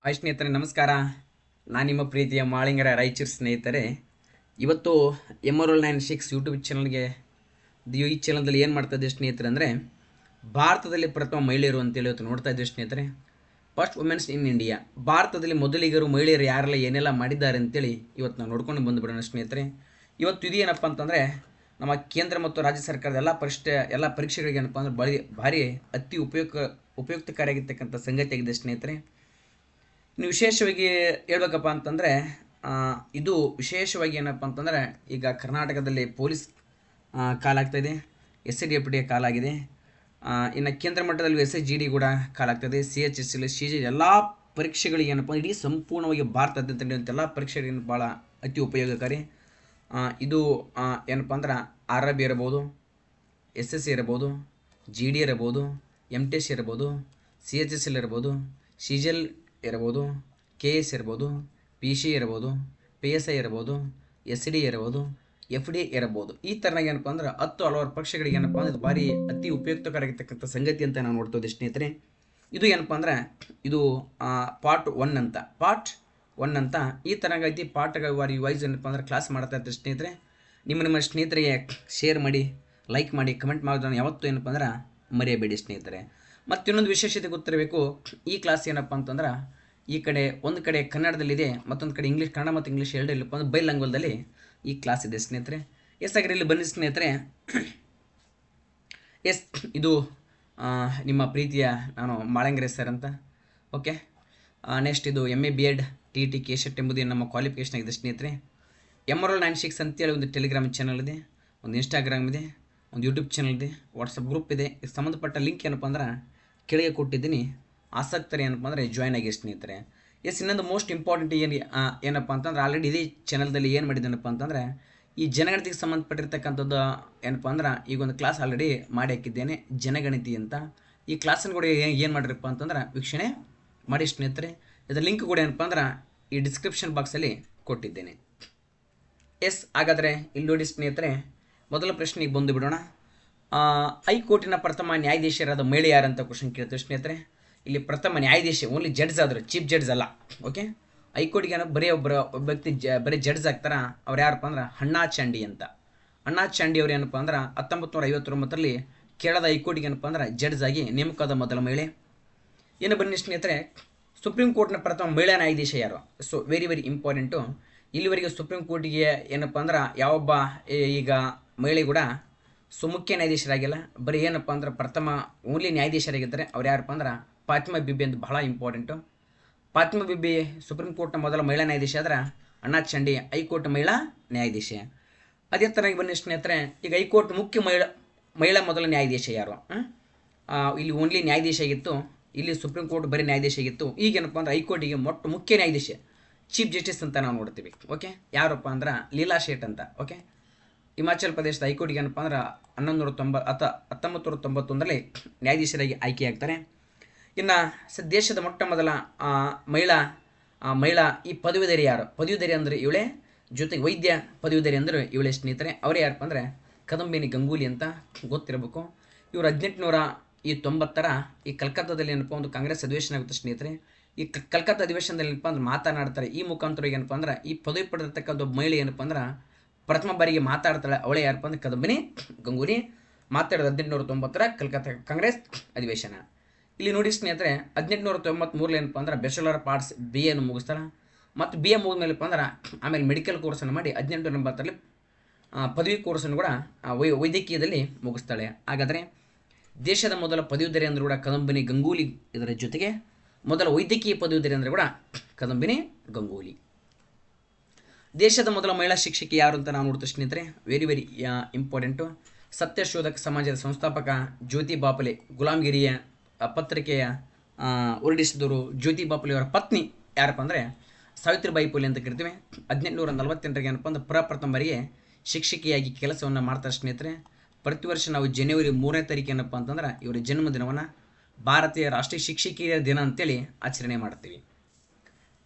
Hi ಸ್ನೇಹಿತರೆ, ನಮಸ್ಕಾರ. ನಾನು ನಿಮ್ಮ ಪ್ರೀತಿಯ ಮಾಳಿಂಗರ ರಾಯಚೂರು ಸ್ನೇಹಿತರೆ. ಇವತ್ತು MR9 ಯೂಟ್ಯೂಬ್ ಚಾನಲ್ಗೆ ಈ ಚಾನಲ್ದಲ್ಲಿ ಏನು ಮಾಡ್ತಾ ಇದ್ದೀವಿ ಸ್ನೇಹಿತರೆ ಅಂದರೆ, ಭಾರತದಲ್ಲಿ ಪ್ರಥಮ ಮಹಿಳೆಯರು ಅಂತೇಳಿ ಇವತ್ತು ನೋಡ್ತಾ ಇದ್ದೀವಿ ಸ್ನೇಹಿತರೆ. ಫಸ್ಟ್ ವುಮೆನ್ಸ್ ಇನ್ ಇಂಡಿಯಾ, ಭಾರತದಲ್ಲಿ ಮೊದಲಿಗರು ಮಹಿಳೆಯರು ಯಾರೆಲ್ಲ ಏನೆಲ್ಲ ಮಾಡಿದ್ದಾರೆ ಅಂತೇಳಿ ಇವತ್ತು ನಾವು ನೋಡ್ಕೊಂಡು ಬಂದುಬಿಡೋಣ ಸ್ನೇಹಿತರೆ. ಇವತ್ತು ಇದು ಏನಪ್ಪ ಅಂತಂದರೆ, ನಮ್ಮ ಕೇಂದ್ರ ಮತ್ತು ರಾಜ್ಯ ಸರ್ಕಾರದ ಎಲ್ಲ ಪರೀಕ್ಷೆಗಳಿಗೆ ಏನಪ್ಪ ಅಂದರೆ ಭಾರಿ ಅತಿ ಉಪಯುಕ್ತಕಾರಿಯಾಗಿರ್ತಕ್ಕಂಥ ಸಂಗತಿಯಾಗಿದೆ ಸ್ನೇಹಿತರೆ. ಇನ್ನು ವಿಶೇಷವಾಗಿ ಹೇಳ್ಬೇಕಪ್ಪ ಅಂತಂದರೆ, ಇದು ವಿಶೇಷವಾಗಿ ಏನಪ್ಪ ಅಂತಂದರೆ, ಈಗ ಕರ್ನಾಟಕದಲ್ಲಿ ಪೊಲೀಸ್ ಕಾಲಾಗ್ತಾಯಿದೆ, SIDFD ಕಾಲಾಗಿದೆ, ಇನ್ನು ಕೇಂದ್ರ ಮಟ್ಟದಲ್ಲಿ SIGD ಕೂಡ ಕಾಲಾಗ್ತದೆ, CHSL, CG ಎಲ್ಲ ಪರೀಕ್ಷೆಗಳಿಗೆ ಏನಪ್ಪ ಇಡೀ ಸಂಪೂರ್ಣವಾಗಿ ಭಾರತಾದ್ಯಂತ ನಡೆಯುವಂಥ ಎಲ್ಲ ಪರೀಕ್ಷೆಗಳಿಗೆ ಭಾಳ ಅತಿ ಉಪಯೋಗಕಾರಿ. ಇದು ಏನಪ್ಪ ಅಂದ್ರೆ RRB ಇರ್ಬೋದು, SSC ಇರ್ಬೋದು, GD ಇರ್ಬೋದು, MTS ಇರ್ಬೋದು, CHSL ಇರ್ಬೋದು, CGL ಇರ್ಬೋದು, KS ಇರ್ಬೋದು, PC ಇರ್ಬೋದು, PSI ಇರ್ಬೋದು, SD ಇರ್ಬೋದು, FD ಇರ್ಬೋದು. ಈ ಥರನಾಗ ಏನಪ್ಪ ಅಂದ್ರೆ ಹಲವಾರು ಪರೀಕ್ಷೆಗಳಿಗೆ ಏನಪ್ಪ ಅಂದ್ರೆ ಇದು ಭಾರಿ ಅತಿ ಉಪಯುಕ್ತಕರಾಗಿರ್ತಕ್ಕಂಥ ಸಂಗತಿ ಅಂತ ನಾವು ನೋಡ್ತೇವೆ ಸ್ನೇಹಿತರೆ. ಇದು ಏನಪ್ಪ ಅಂದ್ರೆ ಇದು ಪಾರ್ಟ್ 1 ಅಂತ ಈ ಥರನಾಗೈತಿ. ಪಾರ್ಟ್ಗಳ ವೈಸ್ ಏನಪ್ಪ ಅಂದ್ರೆ ಕ್ಲಾಸ್ ಮಾಡ್ತಾ ಇರ್ತೀವಿ ಸ್ನೇಹಿತರೆ. ನಿಮ್ಮ ಸ್ನೇಹಿತರಿಗೆ ಶೇರ್ ಮಾಡಿ, ಲೈಕ್ ಮಾಡಿ, ಕಮೆಂಟ್ ಮಾಡೋದನ್ನು ಯಾವತ್ತೂ ಏನಪ್ಪ ಅಂದ್ರೆ ಮರೆಯಬೇಡಿ ಸ್ನೇಹಿತರೆ. ಮತ್ತು ಇನ್ನೊಂದು ವಿಶೇಷತೆ ಗೊತ್ತಿರಬೇಕು, ಈ ಕ್ಲಾಸ್ ಏನಪ್ಪ ಅಂತಂದ್ರೆ ಒಂದು ಕಡೆ ಕನ್ನಡದಲ್ಲಿದೆ, ಮತ್ತೊಂದು ಕಡೆ ಕನ್ನಡ ಮತ್ತು ಇಂಗ್ಲೀಷ್ ಎರಡು ಇಲ್ಲಪ್ಪ ಅಂದ್ರೆ ಬೈಲಾಂಗ್ವೇಜ್ದಲ್ಲಿ ಈ ಕ್ಲಾಸ್ ಇದೆ ಸ್ನೇಹಿತರೆ. ಹಾಗಾದ್ರೆ ಇಲ್ಲಿ ಬನ್ನಿ ಸ್ನೇಹಿತರೆ. ಇದು ನಿಮ್ಮ ಪ್ರೀತಿಯ ನಾನು ಮಾಳಂಗರೆ ಸರ್ ಅಂತ. ಓಕೆ, ನೆಕ್ಸ್ಟ್ ಇದು MA BEd TET KSET ಎಂಬುದು ನಮ್ಮ ಕ್ವಾಲಿಫಿಕೇಷನ್ ಆಗಿದೆ ಸ್ನೇಹಿತರೆ. MR96 ಅಂತೇಳಿ ಒಂದು ಟೆಲಿಗ್ರಾಮ್ ಚಾನಲ್ ಇದೆ, ಒಂದು ಇನ್ಸ್ಟಾಗ್ರಾಮ್ ಇದೆ, ಒಂದು ಯೂಟ್ಯೂಬ್ ಚಾನಲ್ ಇದೆ, ವಾಟ್ಸಪ್ ಗ್ರೂಪ್ ಇದೆ. ಇದಕ್ಕೆ ಸಂಬಂಧಪಟ್ಟ ಲಿಂಕ್ ಏನಪ್ಪ ಅಂದ್ರೆ ಕೆಳಗೆ ಕೊಟ್ಟಿದ್ದೀನಿ. ಆಸಕ್ತರು ಏನಪ್ಪ ಅಂದರೆ ಜಾಯ್ನ್ ಆಗಿ ಸ್ನೇಹಿತರೆ. ಇನ್ನೊಂದು ಮೋಸ್ಟ್ ಇಂಪಾರ್ಟೆಂಟ್ ಏನಪ್ಪ ಅಂತಂದ್ರೆ, ಆಲ್ರೆಡಿ ಇದೇ ಚಾನಲ್ದಲ್ಲಿ ಏನು ಮಾಡಿದ್ದೇನಪ್ಪ ಅಂತಂದರೆ, ಈ ಜನಗಣತಿಗೆ ಸಂಬಂಧಪಟ್ಟಿರ್ತಕ್ಕಂಥದ್ದು ಏನಪ್ಪ ಅಂದ್ರೆ ಈಗ ಒಂದು ಕ್ಲಾಸ್ ಆಲ್ರೆಡಿ ಮಾಡಿ ಹಾಕಿದ್ದೇನೆ, ಜನಗಣತಿ ಅಂತ. ಈ ಕ್ಲಾಸನ್ನು ಕೂಡ ಏನು ಮಾಡಿರಪ್ಪ ಅಂತಂದ್ರೆ ವೀಕ್ಷಣೆ ಮಾಡಿ ಸ್ನೇಹಿತರೆ. ಇದರ ಲಿಂಕ್ ಕೂಡ ಏನಪ್ಪ ಅಂದ್ರೆ ಈ ಡಿಸ್ಕ್ರಿಪ್ಷನ್ ಬಾಕ್ಸಲ್ಲಿ ಕೊಟ್ಟಿದ್ದೇನೆ. ಹಾಗಾದರೆ ಇಲ್ಲಿ ನೋಡಿ ಸ್ನೇಹಿತರೆ, ಮೊದಲ ಪ್ರಶ್ನೆಗೆ ಬಂದು ಬಿಡೋಣ. ಹೈಕೋರ್ಟಿನ ಪ್ರಥಮ ನ್ಯಾಯಾಧೀಶರಾದ ಮಹಿಳೆ ಯಾರಂತ ಕ್ವಶನ್ ಕೇಳ್ತೀವಿ ಸ್ನೇಹಿತರೆ. ಇಲ್ಲಿ ಪ್ರಥಮ ನ್ಯಾಯಾಧೀಶ ಓನ್ಲಿ ಜಡ್ಜ್ ಆದರು, ಚೀಫ್ ಜಡ್ಜ್ ಅಲ್ಲ. ಓಕೆ, ಹೈಕೋರ್ಟ್ಗೆ ಬರೀ ಒಬ್ಬ ವ್ಯಕ್ತಿ ಬರೀ ಜಡ್ಜ್ ಆಗ್ತಾರ. ಅವ್ರು ಯಾರಪ್ಪ ಅಂದ್ರೆ ಅಣ್ಣಾ ಚಾಂಡಿ ಅಂತ. ಅಣ್ಣಾ ಚಾಂಡಿ ಅವ್ರು ಏನಪ್ಪ ಅಂದ್ರೆ 1959ರಲ್ಲಿ ಕೇರಳದ ಹೈಕೋರ್ಟ್ಗೆ ಏನಪ್ಪ ಅಂದ್ರೆ ಜಡ್ಜ್ ಆಗಿ ನೇಮಕವಾದ ಮೊದಲ ಮಹಿಳೆ. ಏನು ಬನ್ನಿ ಸ್ನೇಹಿತರೆ, ಸುಪ್ರೀಂ ಕೋರ್ಟ್ನ ಪ್ರಥಮ ಮಹಿಳಾ ನ್ಯಾಯಾಧೀಶ ಯಾರು? So very important. ಇಲ್ಲಿವರೆಗೆ ಸುಪ್ರೀಂ ಕೋರ್ಟಿಗೆ ಏನಪ್ಪ ಅಂದ್ರೆ ಯಾವೊಬ್ಬ ಈಗ ಮಹಿಳೆ ಕೂಡ ಮುಖ್ಯ ನ್ಯಾಯಾಧೀಶರಾಗಿಲ್ಲ, ಬರೀ ಏನಪ್ಪ ಅಂದ್ರೆ ಪ್ರಥಮ ಓನ್ಲಿ ನ್ಯಾಯಾಧೀಶರಾಗಿದ್ದಾರೆ. ಅವ್ರು ಯಾರಪ್ಪ ಅಂದ್ರೆ ಫಾತಿಮಾ ಬಿಬಿ ಅಂತ. ಬಹಳ ಇಂಪಾರ್ಟೆಂಟು. ಫಾತಿಮಾ ಬಿಬಿ ಸುಪ್ರೀಂ ಕೋರ್ಟ್ನ ಮೊದಲ ಮಹಿಳಾ ನ್ಯಾಯಾಧೀಶ ಆದ್ರೆ, ಅಣ್ಣಾ ಚಾಂಡಿ ಹೈಕೋರ್ಟ್ ಮಹಿಳಾ ನ್ಯಾಯಾಧೀಶ. ಅದೇ ಥರನಾಗಿ ಬನ್ನಿ ಸ್ನೇಹಿತರೆ, ಈಗ ಹೈಕೋರ್ಟ್ ಮುಖ್ಯ ಮಹಿಳಾ ಮೊದಲ ನ್ಯಾಯಾಧೀಶ ಯಾರು? ಇಲ್ಲಿ ಓನ್ಲಿ ನ್ಯಾಯಾಧೀಶ ಆಗಿತ್ತು, ಇಲ್ಲಿ ಸುಪ್ರೀಂ ಕೋರ್ಟ್ ಬರೀ ನ್ಯಾಯಾಧೀಶ ಆಗಿತ್ತು. ಈಗೇನಪ್ಪ ಅಂದ್ರೆ ಹೈಕೋರ್ಟಿಗೆ ಮುಖ್ಯ ನ್ಯಾಯಾಧೀಶ ಚೀಫ್ ಜಸ್ಟಿಸ್ ಅಂತ ನಾವು ನೋಡ್ತೀವಿ. ಓಕೆ, ಯಾರಪ್ಪ ಅಂದ್ರೆ ಲೀಲಾ ಶೇಟ್ ಅಂತ. ಓಕೆ, ಹಿಮಾಚಲ್ ಪ್ರದೇಶದ ಹೈಕೋರ್ಟ್ಗೆ ಏನಪ್ಪ ಅಂದ್ರೆ 1991ರಲ್ಲಿ ನ್ಯಾಯಾಧೀಶರಾಗಿ ಆಯ್ಕೆಯಾಗ್ತಾರೆ. ಇನ್ನು ದೇಶದ ಮೊಟ್ಟ ಮೊದಲ ಮಹಿಳಾ ಈ ಪದವೀಧರಿ ಯಾರು? ಪದವೀಧರಿ ಅಂದರೆ ಇವಳೇ, ಜೊತೆಗೆ ವೈದ್ಯ ಪದವೀಧರಿ ಅಂದರೆ ಇವಳೇ ಸ್ನೇಹಿತರೆ. ಅವರೇ ಯಾರಪ್ಪ ಅಂದರೆ ಕದಂಬಿನಿ ಗಂಗೂಲಿ ಅಂತ ಗೊತ್ತಿರಬೇಕು. ಇವರು 1890 ಈ ಕಲ್ಕತ್ತಾದಲ್ಲಿ ಏನಪ್ಪ ಒಂದು ಕಾಂಗ್ರೆಸ್ ಅಧಿವೇಶನ ಆಗುತ್ತೆ ಸ್ನೇಹಿತರೆ. ಈ ಕಲ್ಕತ್ತಾ ಅಧಿವೇಶನದಲ್ಲಿ ಏನಪ್ಪ ಅಂದ್ರೆ ಮಾತನಾಡ್ತಾರೆ. ಈ ಮುಖಾಂತರ ಏನಪ್ಪ ಅಂದ್ರೆ ಈ ಪದವಿ ಪಡೆದಿರ್ತಕ್ಕಂಥ ಮಹಿಳೆ ಏನಪ್ಪ ಅಂದ್ರೆ ಪ್ರಥಮ ಬಾರಿಗೆ ಮಾತಾಡ್ತಾಳೆ. ಅವಳೇ ಯಾರಪ್ಪ ಅಂದ್ರೆ ಕದಂಬಿನಿ ಗಂಗೂಲಿ. ಮಾತಾಡೋದು 1890 ಕಲ್ಕತ್ತಾ ಕಾಂಗ್ರೆಸ್ ಅಧಿವೇಶನ. ಇಲ್ಲಿ ನೋಡಿ ಸ್ನೇಹಿತರೆ, 1893 ಏನಪ್ಪ ಅಂದ್ರೆ ಬ್ಯಾಚುಲರ್ ಆಫ್ ಆರ್ಟ್ಸ್ BA ಮುಗಿಸ್ತಾರೆ. ಮತ್ತು BA ಮುಗಿದ್ಮೇಲೆಪ್ಪ ಅಂದ್ರೆ ಆಮೇಲೆ ಮೆಡಿಕಲ್ ಕೋರ್ಸನ್ನು ಮಾಡಿ 1890ರಲ್ಲಿ ಪದವಿ ಕೋರ್ಸನ್ನು ಕೂಡ ವೈದ್ಯಕೀಯದಲ್ಲಿ ಮುಗಿಸ್ತಾಳೆ. ಹಾಗಾದರೆ ದೇಶದ ಮೊದಲ ಪದವೀಧರಿ ಅಂದರೆ ಕೂಡ ಕದಂಬಿನಿ ಗಂಗೂಲಿ. ಇದರ ಜೊತೆಗೆ ಮೊದಲ ವೈದ್ಯಕೀಯ ಪದವೀಧರಿ ಅಂದರೆ ಕೂಡ ಕದಂಬಿನಿ ಗಂಗೂಲಿ. ದೇಶದ ಮೊದಲ ಮಹಿಳಾ ಶಿಕ್ಷಕಿ ಯಾರು ಅಂತ ನಾವು ನೋಡ್ತೀವಿ ಸ್ನೇಹಿತರೆ. Very important. ಸತ್ಯಶೋಧಕ ಸಮಾಜದ ಸಂಸ್ಥಾಪಕ ಜ್ಯೋತಿ ಬಾಪಲೆ. ಗುಲಾಮಗಿರಿಯ ಪತ್ರಿಕೆಯ ಹೊರಡಿಸಿದವರು ಜ್ಯೋತಿ ಬಾಪಲೆ ಅವರ ಪತ್ನಿ ಯಾರಪ್ಪ ಅಂದರೆ ಸಾವಿತ್ರಿಬಾಯಿ ಫುಲೆ ಅಂತ ಕರಿತೀವಿ. 1848ರಿಗೆ ಏನಪ್ಪ ಅಂದ್ರೆ ಪ್ರಥಮ ಬಾರಿಗೆ ಶಿಕ್ಷಕಿಯಾಗಿ ಕೆಲಸವನ್ನು ಮಾಡ್ತಾರೆ ಸ್ನೇಹಿತರೆ. ಪ್ರತಿ ವರ್ಷ ನಾವು ಜನವರಿ 3ನೇ ತಾರೀಕು ಏನಪ್ಪ ಅಂತಂದ್ರೆ ಇವರ ಜನ್ಮದಿನವನ್ನು ಭಾರತೀಯ ರಾಷ್ಟ್ರೀಯ ಶಿಕ್ಷಕಿಯರ ದಿನ ಅಂತೇಳಿ ಆಚರಣೆ ಮಾಡ್ತೀವಿ.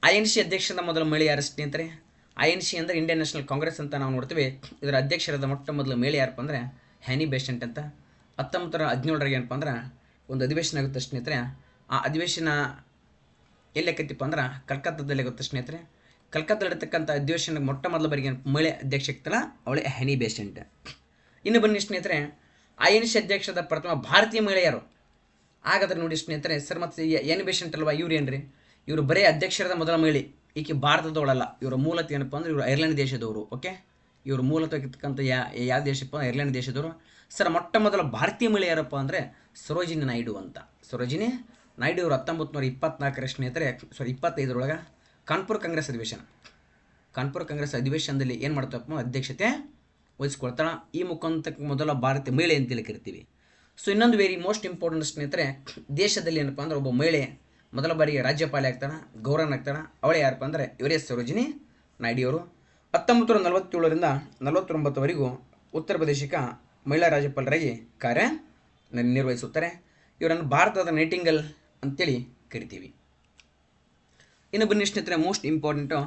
INC ಅಧ್ಯಕ್ಷದ ಮೊದಲ ಮಹಿಳೆ ಯಾರು ಸ್ನೇಹಿತರೆ? INC ಅಂದರೆ ಇಂಡಿಯನ್ ನ್ಯಾಷನಲ್ ಕಾಂಗ್ರೆಸ್ ಅಂತ ನಾವು ನೋಡ್ತೀವಿ. ಇದರ ಅಧ್ಯಕ್ಷರಾದ ಮೊಟ್ಟ ಮೊದಲ ಮಹಿಳೆ ಯಾರಪ್ಪ ಅಂದರೆ ಹ್ಯಾನಿ ಬೆಸೆಂಟ್ ಅಂತ. 1917ರಲ್ಲಿ ಏನಪ್ಪ ಅಂದ್ರೆ ಒಂದು ಅಧಿವೇಶನ ಆಗುತ್ತೆ ಸ್ನೇಹಿತರೆ. ಆ ಅಧಿವೇಶನ ಎಲ್ಲಿ ಆಕೈತಿಪ್ಪ ಅಂದ್ರೆ ಕಲ್ಕತ್ತಾದಲ್ಲಿ ಆಗುತ್ತೆ ಸ್ನೇಹಿತರೆ. ಕಲ್ಕತ್ತಾ ಇರತಕ್ಕಂಥ ಅಧಿವೇಶನಕ್ಕೆ ಮೊಟ್ಟ ಮೊದಲ ಬಾರಿಗೆ ಮಹಿಳೆ ಅಧ್ಯಕ್ಷ ಆಗ್ತಾಳ, ಅವಳೇ ಹನಿ ಬೇಸೆಂಟ್. ಇನ್ನು ಬನ್ನಿ ಸ್ನೇಹಿತರೆ, INC ಅಧ್ಯಕ್ಷದ ಪ್ರಥಮ ಭಾರತೀಯ ಮಹಿಳೆ ಯಾರು? ಹಾಗಾದ್ರೆ ನೋಡಿ ಸ್ನೇಹಿತರೆ, ಸರ್ ಮತ್ತು ಎನ್ ಬೇಸೆಂಟ್ ಅಲ್ವಾ, ಇವ್ರು ಏನ್ರಿ? ಇವರು ಬರೀ ಅಧ್ಯಕ್ಷರದ ಮೊದಲ ಮಹಿಳೆ. ಈಕೆ ಭಾರತದವಳಲ್ಲ, ಇವರ ಮೂಲತಃ ಏನಪ್ಪ ಅಂದ್ರೆ ಇವರು ಐರ್ಲೆಂಡ್ ದೇಶದವರು. ಓಕೆ, ಇವರು ಮೂಲತಕ್ಕಂಥ ಯಾವ ದೇಶಪ್ಪ? ಐರ್ಲೆಂಡ್ ದೇಶದವರು. ಸರ್ ಮೊಟ್ಟ ಮೊದಲ ಭಾರತೀಯ ಮಹಿಳೆ ಯಾರಪ್ಪ ಅಂದರೆ ಸರೋಜಿನಿ ನಾಯ್ಡು ಅಂತ. ಸರೋಜಿನಿ ನಾಯ್ಡು ಅವರು 1924 ಸ್ನೇಹಿತರೆ, 25 ಕಾನ್ಪುರ್ ಕಾಂಗ್ರೆಸ್ ಅಧಿವೇಶನದಲ್ಲಿ ಏನು ಮಾಡ್ತಪ್ಪ? ಅಧ್ಯಕ್ಷತೆ ವಹಿಸ್ಕೊಳ್ತಾಳ. ಈ ಮುಖಾಂತರ ಮೊದಲ ಭಾರತೀಯ ಮಹಿಳೆ ಅಂತೇಳಿ ಕರಿತೀವಿ. ಸೊ ಇನ್ನೊಂದು ವೆರಿ ಮೋಸ್ಟ್ ಇಂಪಾರ್ಟೆಂಟ್ ಸ್ನೇಹಿತರೆ, ದೇಶದಲ್ಲಿ ಏನಪ್ಪ ಅಂದ್ರೆ ಒಬ್ಬ ಮಹಿಳೆ ಮೊದಲ ಬಾರಿಗೆ ರಾಜ್ಯಪಾಲೆ ಆಗ್ತಾಳೆ, ಗೌರವನ್ ಆಗ್ತಾಳೆ. ಅವಳೇ ಯಾರಪ್ಪ ಅಂದರೆ ಇವರೇ ಸರೋಜಿನಿ ನಾಯ್ಡು ಅವರು. 1947ರಿಂದ 49ವರೆಗೂ ಉತ್ತರ ಪ್ರದೇಶಕ್ಕೆ ಮಹಿಳಾ ರಾಜ್ಯಪಾಲರಾಗಿ ಕಾರ್ಯ ನಿರ್ವಹಿಸುತ್ತಾರೆ. ಇವರನ್ನು ಭಾರತದ ನೈಟಿಂಗಲ್ ಅಂತೇಳಿ ಕರಿತೀವಿ. ಇನ್ನು ಬನ್ನಿ ಸ್ನೇಹಿತರೆ, ಮೋಸ್ಟ್ ಇಂಪಾರ್ಟೆಂಟು,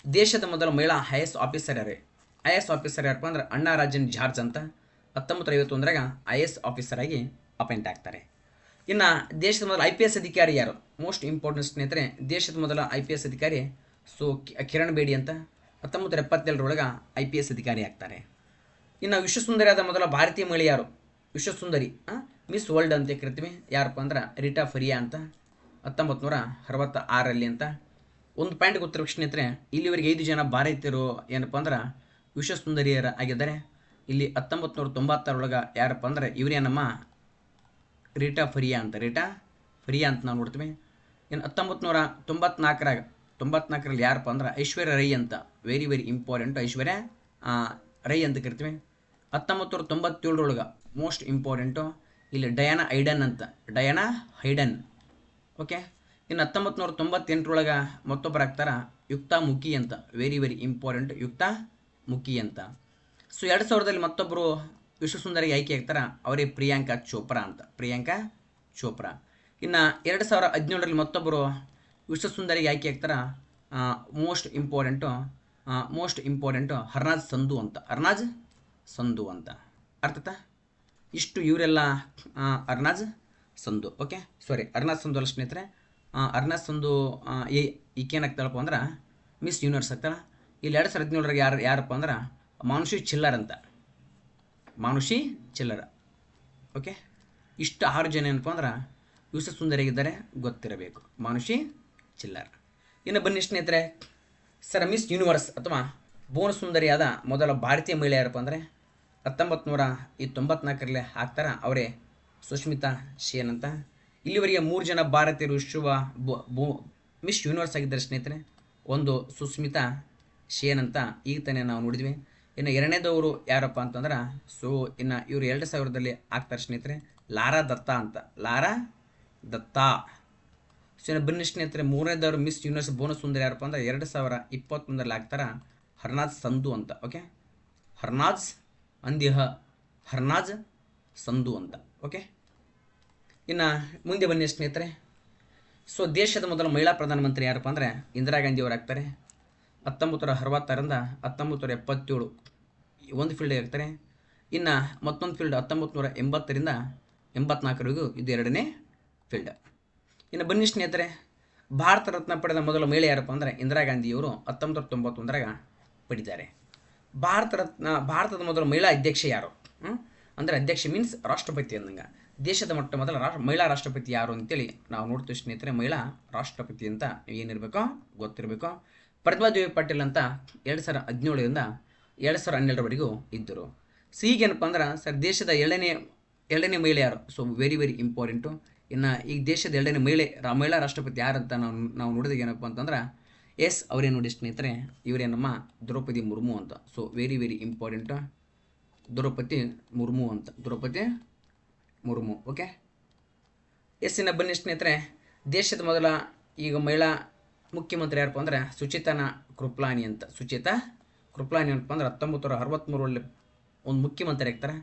ದೇಶದ ಮೊದಲ ಮಹಿಳಾ IAS ಆಫೀಸರ್ ಯಾರೇ? IAS ಆಫೀಸರ್ ಯಾರಪ್ಪ ಅಂದ್ರೆ ಅಣ್ಣಾ ರಾಜನ್ ಜಾರ್ಜ್ ಅಂತ. 1951 IAS ಆಫೀಸರ್ ಆಗಿ ಅಪಾಯಿಂಟ್ ಆಗ್ತಾರೆ. ಇನ್ನು ದೇಶದ ಮೊದಲ IPS ಅಧಿಕಾರಿ ಯಾರು? ಮೋಸ್ಟ್ ಇಂಪಾರ್ಟೆಂಟ್ ಸ್ನೇಹಿತರೆ, ದೇಶದ ಮೊದಲ IPS ಅಧಿಕಾರಿ ಕಿರಣ್ ಬೇಡಿ ಅಂತ. 1972 IPS ಅಧಿಕಾರಿ ಆಗ್ತಾರೆ. ಇನ್ನು ವಿಶ್ವಸುಂದರಿಯಾದ ಮೊದಲ ಭಾರತೀಯ ಮಹಿಳೆ ಯಾರು? ವಿಶ್ವಸುಂದರಿ ಮಿಸ್ ವರ್ಲ್ಡ್ ಅಂತ ಕರಿತೀವಿ. ಯಾರಪ್ಪ ಅಂದ್ರೆ ರೀಟಾ ಫರಿಯಾ ಅಂತ. 1966 ಅಂತ. ಒಂದು ಪಾಯಿಂಟ್ ಗೊತ್ತಿರಬೇಕು ಸ್ನೇಹಿತರೆ, ಇಲ್ಲಿವರೆಗೆ 5 ಜನ ಭಾರತೀಯರು ಏನಪ್ಪ ಅಂದ್ರೆ ವಿಶ್ವಸುಂದರಿಯರ ಆಗಿದ್ದಾರೆ. ಇಲ್ಲಿ 1996 ಯಾರಪ್ಪ ಅಂದ್ರೆ ಇವರೇ ನಮ್ಮ ರೀಟಾ ಫರಿಯಾ ಅಂತ ನಾವು ನೋಡ್ತೀವಿ. ಇನ್ನು 1994 ಯಾರಪ್ಪ ಅಂದ್ರೆ ಐಶ್ವರ್ಯ ರೈ ಅಂತ. Very very important, Aishwarya Rai ಅಂತ ಕರಿತೀವಿ. 1997 ಮೋಸ್ಟ್ ಇಂಪಾರ್ಟೆಂಟು, ಇಲ್ಲಿ ಡಯಾನಾ ಹೈಡನ್. ಓಕೆ. ಇನ್ನು 1998 ಮತ್ತೊಬ್ಬರು ಆಗ್ತಾರ ಯುಕ್ತಾ ಮುಖಿ ಅಂತ. ವೆರಿ ವೆರಿ ಇಂಪಾರ್ಟೆಂಟ್, ಯುಕ್ತಾ ಮುಖಿ ಅಂತ. ಸೊ 2000 ಮತ್ತೊಬ್ಬರು ವಿಶ್ವಸುಂದರಿಗೆ ಆಯ್ಕೆ ಆಗ್ತಾರ, ಅವರೇ ಪ್ರಿಯಾಂಕಾ ಚೋಪ್ರಾ. ಇನ್ನು 2017 ಮತ್ತೊಬ್ಬರು ವಿಶ್ವಸುಂದರಿಗೆ ಆಯ್ಕೆ ಆಗ್ತಾರ, ಮೋಸ್ಟ್ ಇಂಪಾರ್ಟೆಂಟು ಹರ್ನಾಜ್ ಸಂಧು ಅಂತ. ಅರ್ಥತಾ? ಇಷ್ಟು ಇವರೆಲ್ಲ ಹರ್ನಾಜ್ ಸಂಧು. ಓಕೆ, ಹರ್ನಾಜ್ ಸಂಧು ಅಲ್ಲ ಸ್ನೇಹಿತರೆ, ಹರ್ನಾಜ್ ಸಂಧು ಈಕೇನಾಗ್ತಾಳಪ್ಪ ಅಂದ್ರೆ ಮಿಸ್ ಯೂನಿವರ್ಸ್ ಆಗ್ತಾಳೆ. ಇಲ್ಲಿ 2017 ಯಾರಪ್ಪ ಅಂದ್ರೆ ಮಾನುಷಿ ಚಿಲ್ಲರ್. ಓಕೆ, ಇಷ್ಟು 6 ಜನ ಏನಪ್ಪ ಅಂದ್ರೆ ವಿಶ್ವಸುಂದರಿಯಾಗಿದ್ದಾರೆ, ಗೊತ್ತಿರಬೇಕು, ಮಾನುಷಿ ಚಿಲ್ಲರ್. ಇನ್ನು ಬನ್ನಿ ಸ್ನೇಹಿತರೆ, ಸರ್ ಮಿಸ್ ಯೂನಿವರ್ಸ್ ಅಥವಾ ಭುವನ ಸುಂದರಿಯಾದ ಮೊದಲ ಭಾರತೀಯ ಮಹಿಳೆ ಯಾರಪ್ಪ ಅಂದರೆ 1994 ಆಗ್ತಾರ, ಅವರೇ ಸುಷ್ಮಿತಾ ಸೇನ್ ಅಂತ. ಇಲ್ಲಿವರೆಗೆ 3 ಜನ ಭಾರತೀಯರು ಮಿಸ್ ಯೂನಿವರ್ಸ್ ಆಗಿದ್ದಾರೆ ಸ್ನೇಹಿತರೆ. ಒಂದು ಸುಸ್ಮಿತಾ ಸೇನ್ ಅಂತ, ಈಗ ತಾನೇ ನಾವು ನೋಡಿದ್ವಿ. ಇನ್ನು ಎರಡನೇದವರು ಯಾರಪ್ಪ ಅಂತಂದ್ರೆ ಇನ್ನು ಇವರು 2000 ಆಗ್ತಾರೆ ಸ್ನೇಹಿತರೆ, ಲಾರಾ ದತ್ತಾ. ಸೊ ಇನ್ನು ಬನ್ನಿ ಸ್ನೇಹಿತರೆ, ಮೂರನೇದವರು ಮಿಸ್ ಯೂನಿವರ್ಸ್ ಭುವನ ಸುಂದರಿ ಯಾರಪ್ಪ ಅಂದ್ರೆ 2021 ಆಗ್ತಾರ, ಹರ್ನಾಜ್ ಸಂಧು ಅಂತ. ಓಕೆ, ಹರ್ನಾಜ್ ಸಂಧು ಅಂತ. ಓಕೆ, ಇನ್ನು ಮುಂದೆ ಬನ್ನಿ ಸ್ನೇಹಿತರೆ. ಸೊ ದೇಶದ ಮೊದಲ ಮಹಿಳಾ ಪ್ರಧಾನಮಂತ್ರಿ ಯಾರಪ್ಪ ಅಂದರೆ ಇಂದಿರಾ ಗಾಂಧಿ ಅವರು ಆಗ್ತಾರೆ. 1966ರಿಂದ 1977 ಒಂದು ಫೀಲ್ಡ್ ಆಗ್ತಾರೆ. ಇನ್ನು ಮತ್ತೊಂದು ಫೀಲ್ಡ್ 1980ರಿಂದ 84 ಇದು 2ನೇ ಫೀಲ್ಡ್. ಇನ್ನು ಬನ್ನಿ ಸ್ನೇಹಿತರೆ, ಭಾರತ ರತ್ನ ಪಡೆದ ಮೊದಲ ಮಹಿಳೆ ಯಾರಪ್ಪ ಅಂದರೆ ಇಂದಿರಾ ಗಾಂಧಿಯವರು 1991 ಪಡಿದ್ದಾರೆ. ಭಾರತದ ಮೊದಲ ಮಹಿಳಾ ಅಧ್ಯಕ್ಷ ಯಾರು? ಅಂದರೆ ಅಧ್ಯಕ್ಷ ಮೀನ್ಸ್ ರಾಷ್ಟ್ರಪತಿ ಅಂದಂಗೆ. ದೇಶದ ಮೊಟ್ಟ ಮೊದಲ ಮಹಿಳಾ ರಾಷ್ಟ್ರಪತಿ ಯಾರು ಅಂತೇಳಿ ನಾವು ನೋಡ್ತೀವಿ ಸ್ನೇಹಿತರೆ. ಮಹಿಳಾ ರಾಷ್ಟ್ರಪತಿ ಅಂತ ಏನಿರಬೇಕೋ ಗೊತ್ತಿರಬೇಕು. ಪ್ರತಿಭಾ ದೇವಿ ಪಾಟೀಲ್ ಅಂತ 2017ರಿಂದ 2012 ಇದ್ದರು. ಸೊ ಈಗೇನಪ್ಪ ಅಂದ್ರೆ ಸರ್ ದೇಶದ ಎರಡನೇ ಮಹಿಳೆ ಯಾರು? So very very important. ಇನ್ನು ಈಗ ದೇಶದ ಎರಡನೇ ಮಹಿಳಾ ರಾಷ್ಟ್ರಪತಿ ಯಾರಂತ ನಾವು ನೋಡಿದಾಗ ಏನಪ್ಪ ಅಂತಂದ್ರೆ ಅವರೇ ನೋಡಿ ಸ್ನೇಹಿತರೆ, ಇವರೇ ನಮ್ಮ ದ್ರೌಪದಿ ಮುರ್ಮು ಅಂತ. So very very important, Draupadi Murmu. Okay, ಇನ್ನು ಬನ್ನಿ ಸ್ನೇಹಿತರೆ, ದೇಶದ ಮೊದಲ ಈಗ ಮಹಿಳಾ ಮುಖ್ಯಮಂತ್ರಿ ಯಾರಪ್ಪ ಅಂದರೆ ಸುಚಿತಾ ಕೃಪಲಾನಿ ಅಂತ. ಏನಪ್ಪ ಅಂದ್ರೆ 1963 ಒಂದು ಮುಖ್ಯಮಂತ್ರಿ ಆಗ್ತಾರೆ.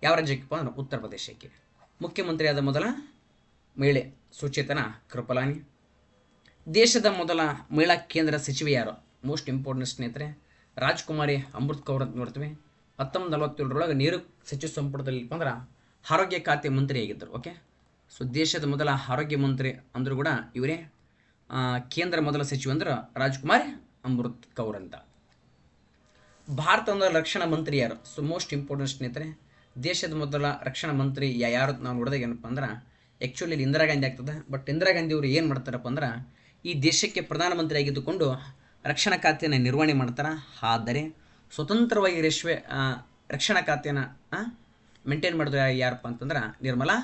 ಯಾವ ರಾಜ್ಯಕ್ಕಪ್ಪ ಅಂದ್ರೆ ಉತ್ತರ ಪ್ರದೇಶಕ್ಕೆ. ಮುಖ್ಯಮಂತ್ರಿಯಾದ ಮೊದಲ ಮಹಿಳೆ ಸುಚಿತಾ ಕೃಪಲಾನಿ. ದೇಶದ ಮೊದಲ ಮಹಿಳಾ ಕೇಂದ್ರ ಸಚಿವೆ ಯಾರು? ಮೋಸ್ಟ್ ಇಂಪಾರ್ಟೆಂಟ್ ಸ್ನೇಹಿತರೆ, ರಾಜ್ಕುಮಾರಿ ಅಮೃತ್ ಕೌರ್ ಅಂತ ನೋಡ್ತೀವಿ. 1947 ನೀರು ಸಚಿವ ಸಂಪುಟದಲ್ಲಿ ಅಂದ್ರೆ ಆರೋಗ್ಯ ಖಾತೆ ಮಂತ್ರಿ ಆಗಿದ್ದರು. ಓಕೆ, ಸೊ ದೇಶದ ಮೊದಲ ಆರೋಗ್ಯ ಮಂತ್ರಿ ಅಂದರೂ ಕೂಡ ಇವರೇ ಕೇಂದ್ರ ಮೊದಲ ಸಚಿವ ಅಂದ್ರೆ ರಾಜ್ಕುಮಾರ್ ಅಮೃತ್ ಕೌರ್ ಅಂತ. ಭಾರತದ ರಕ್ಷಣಾ ಮಂತ್ರಿ ಯಾರು? ಸೊ ಮೋಸ್ಟ್ ಇಂಪಾರ್ಟೆಂಟ್ ಸ್ನೇಹಿತರೆ, ದೇಶದ ಮೊದಲ ರಕ್ಷಣಾ ಮಂತ್ರಿ ಯಾರು ನಾವು ನೋಡಿದಾಗ ಏನಪ್ಪ ಅಂದ್ರೆ ಆ್ಯಕ್ಚುಲಿ ಇಲ್ಲಿ ಇಂದಿರಾ ಗಾಂಧಿ ಆಗ್ತದೆ. ಬಟ್ ಇಂದಿರಾ ಗಾಂಧಿ ಅವರು ಏನು ಮಾಡ್ತಾರಪ್ಪ ಅಂದ್ರೆ ಈ ದೇಶಕ್ಕೆ ಪ್ರಧಾನಮಂತ್ರಿ ಆಗಿದ್ದುಕೊಂಡು ರಕ್ಷಣಾ ಖಾತೆಯನ್ನು ನಿರ್ವಹಣೆ ಮಾಡ್ತಾರೆ. ಆದರೆ ಸ್ವತಂತ್ರವಾಗಿ ರಕ್ಷಣಾ ಖಾತೆಯನ್ನು ಮೇಂಟೈನ್ ಮಾಡಿದ್ರೆ ಯಾರಪ್ಪ ಅಂತಂದ್ರೆ ನಿರ್ಮಲಾ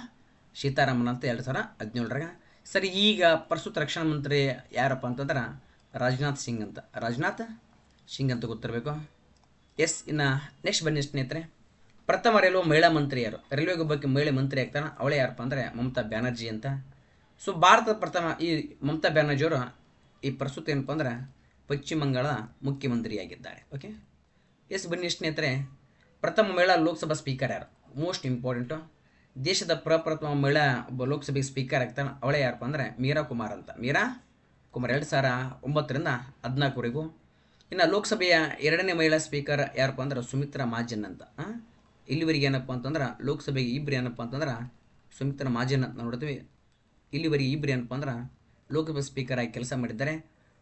ಸೀತಾರಾಮನ್ ಅಂತ 2017 ಸರಿ. ಈಗ ಪ್ರಸ್ತುತ ರಕ್ಷಣಾ ಮಂತ್ರಿ ಯಾರಪ್ಪ ಅಂತಂದ್ರೆ ರಾಜನಾಥ್ ಸಿಂಗ್ ಅಂತ ಗೊತ್ತಿರಬೇಕು. ಎಸ್. ಇನ್ನು ನೆಕ್ಸ್ಟ್ ಬನ್ನಿ ಸ್ನೇಹಿತರೆ, ಪ್ರಥಮ ರೈಲ್ವೆ ಮಹಿಳಾ ಮಂತ್ರಿ ಯಾರು? ರೈಲ್ವೆಗೆ ಬಗ್ಗೆ ಮಹಿಳೆ ಮಂತ್ರಿ ಆಗ್ತಾನೆ, ಅವಳೇ ಯಾರಪ್ಪ ಅಂದರೆ ಮಮತಾ ಬ್ಯಾನರ್ಜಿ ಅಂತ. ಸೊ ಭಾರತದ ಪ್ರಥಮ ಈ ಮಮತಾ ಬ್ಯಾನರ್ಜಿಯವರು ಈ ಪ್ರಸ್ತುತ ಏನಪ್ಪ ಅಂದ್ರೆ ಪಶ್ಚಿಮ ಬಂಗಾಳದ ಮುಖ್ಯಮಂತ್ರಿಯಾಗಿದ್ದಾರೆ. ಓಕೆ. ಎಸ್ ಬನ್ನಿ ಸ್ನೇಹಿತರೆ, ಪ್ರಥಮ ಮಹಿಳಾ ಲೋಕಸಭಾ ಸ್ಪೀಕರ್ ಯಾರು? Most important. ದೇಶದ ಪ್ರಪ್ರಥಮ ಮಹಿಳಾ ಲೋಕಸಭೆಗೆ ಸ್ಪೀಕರ್ ಆಗ್ತಾನೆ, ಅವಳೇ ಯಾರಪ್ಪ ಅಂದರೆ ಮೀರಾ ಕುಮಾರ್ ಅಂತ. ಮೀರಾ ಕುಮಾರ್ 2009ರಿಂದ 2014ವರೆಗೂ. ಇನ್ನು ಲೋಕಸಭೆಯ ಎರಡನೇ ಮಹಿಳಾ ಸ್ಪೀಕರ್ ಯಾರಪ್ಪ ಅಂದ್ರೆ ಸುಮಿತ್ರಾ ಮಹಾಜನ್ ಅಂತ. ಇಲ್ಲಿವರೆಗೆ ಏನಪ್ಪ ಅಂತಂದ್ರೆ ಲೋಕಸಭೆಗೆ ಇಬ್ಬರು ಏನಪ್ಪ ಅಂತಂದ್ರೆ ಸುಮಿತ್ರಾ ಮಹಾಜನ್ ಅಂತ ನೋಡ್ತೀವಿ. ಇಲ್ಲಿವರೆಗೆ ಇಬ್ಬರು ಏನಪ್ಪ ಅಂದ್ರೆ ಲೋಕಸಭಾ ಸ್ಪೀಕರ್ ಆಗಿ ಕೆಲಸ ಮಾಡಿದ್ದಾರೆ.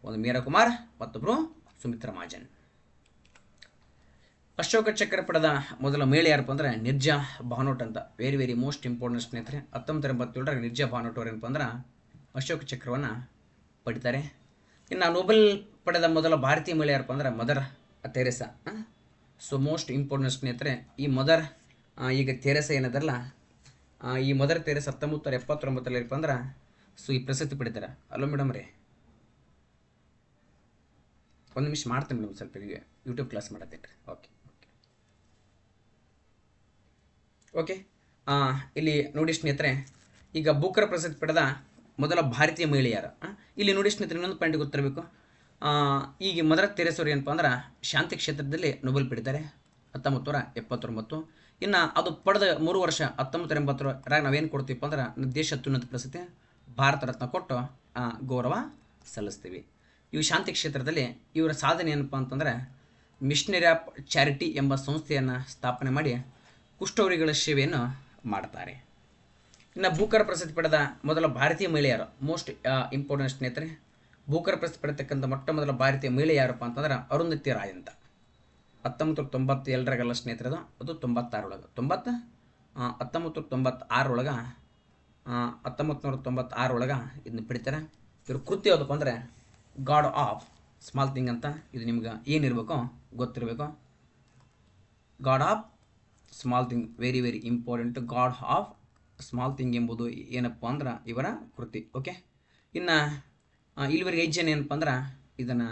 ಒಂದು ಮೀರಾ ಕುಮಾರ್, ಮತ್ತೊಬ್ಬರು ಸುಮಿತ್ರಾ ಮಹಾಜನ್. ಅಶೋಕ ಚಕ್ರ ಪಡೆದ ಮೊದಲ ಮಹಿಳೆ ಯಾರಪ್ಪ ಅಂದರೆ ನಿರ್ಜಾ ಭಾನೋಟ್ ಅಂತ. ವೆರಿ ಮೋಸ್ಟ್ ಇಂಪಾರ್ಟೆಂಟ್ ಸ್ನೇಹಿತರೆ, 1987 ನಿರ್ಜಾ ಭಾನೋಟ್ ಅವ್ರು ಏನಪ್ಪ ಅಂದ್ರೆ ಅಶೋಕ ಚಕ್ರವನ್ನು ಪಡಿತಾರೆ. ಇನ್ನು ನೊಬೆಲ್ ಪಡೆದ ಮೊದಲ ಭಾರತೀಯ ಮಹಿಳೆ ಯಾರಪ್ಪ ಅಂದ್ರೆ mother Teresa. So most important ಸ್ನೇಹಿತರೆ, ಈ ಮದರ್ ಈಗ ತೆರೇಸಾ ಏನದಲ್ಲ, ಈ ಮದರ್ ತೆರೇಸಾ 1979 ಏನಪ್ಪ ಅಂದ್ರೆ ಸೊ ಈ ಪ್ರಸಿದ್ಧಿ ಪಡಿತಾರೆ. ಅಲ್ಲೋ ಮೇಡಮ್ ರೀ, ಒಂದು ನಿಮಿಷ ಮಾಡ್ತೀನಿ ಮೇಡಮ್, ಸ್ವಲ್ಪ ಯೂಟ್ಯೂಬ್ ಕ್ಲಾಸ್ ಮಾಡತ್ತೇನೆ ರೀ. ಓಕೆ. ಇಲ್ಲಿ ನೋಡಿ ಸ್ನೇಹಿತರೆ, ಈಗ ಬೂಕರ್ ಪ್ರಶಸ್ತಿ ಪಡೆದ ಮೊದಲ ಭಾರತೀಯ ಮಹಿಳೆ ಯಾರು? ಇಲ್ಲಿ ನೋಡಿ ಸ್ನೇಹಿತರೆ, ಇನ್ನೊಂದು ಪಾಯಿಂಟ್ ಗೊತ್ತಿರಬೇಕು. ಈಗ ಮದರ್ ತೆರೇಸಾ ಅವರು ಏನಪ್ಪ ಅಂದ್ರೆ ಶಾಂತಿ ಕ್ಷೇತ್ರದಲ್ಲಿ ನೊಬೆಲ್ ಪಡಿತಾರೆ 1979. ಇನ್ನು ಅದು ಪಡೆದ 3 ವರ್ಷ 1980 ನಾವೇನು ಕೊಡ್ತೀವಪ್ಪ ಅಂದ್ರೆ ದೇಶ ಅತ್ಯುನ್ನತ ಪ್ರಶಸ್ತಿ ಭಾರತ ರತ್ನ ಕೊಟ್ಟು ಗೌರವ ಸಲ್ಲಿಸ್ತೀವಿ. ಇವು ಶಾಂತಿ ಕ್ಷೇತ್ರದಲ್ಲಿ ಇವರ ಸಾಧನೆ ಏನಪ್ಪ ಅಂತಂದರೆ ಮಿಷನರಿ ಆಫ್ ಚಾರಿಟಿ ಎಂಬ ಸಂಸ್ಥೆಯನ್ನು ಸ್ಥಾಪನೆ ಮಾಡಿ ಕುಷ್ಠರೋಗಿಗಳ ಸೇವೆಯನ್ನು ಮಾಡ್ತಾರೆ. ಇನ್ನು ಬೂಕರ್ ಪ್ರಶಸ್ತಿ ಪಡೆದ ಮೊದಲ ಭಾರತೀಯ ಮಹಿಳೆ ಯಾರು? ಮೋಸ್ಟ್ ಇಂಪಾರ್ಟೆಂಟ್ ಸ್ನೇಹಿತರೆ, ಬೂಕರ್ ಪ್ರಶಸ್ತಿ ಪಡೆತಕ್ಕಂಥ ಮೊಟ್ಟ ಮೊದಲ ಭಾರತೀಯ ಮಹಿಳೆ ಯಾರಪ್ಪ ಅಂತಂದ್ರೆ ಅರುಂಧತಿ ರಾಯ್ ಅಂತ. 1992 ಸ್ನೇಹಿತರೆ, ಅದು 1996 ಇದನ್ನ ಪಡಿತಾರೆ. ಇವ್ರ ಕೃತಿ ಯಾವುದಪ್ಪ ಅಂದರೆ ಗಾಡ್ ಆಫ್ ಸ್ಮಾಲ್ ಥಿಂಗ್ ಅಂತ. ಇದು ನಿಮ್ಗೆ ಏನಿರಬೇಕು ಗೊತ್ತಿರಬೇಕು. God of small thing, very important. God of small thing ಎಂಬುದು ಏನಪ್ಪ ಅಂದ್ರೆ ಇವರ ಕೃತಿ. ಓಕೆ. ಇನ್ನು ಇಲ್ಲಿವರೆಗೆ 5 ಜನ ಏನಪ್ಪ ಅಂದ್ರೆ ಇದನ್ನು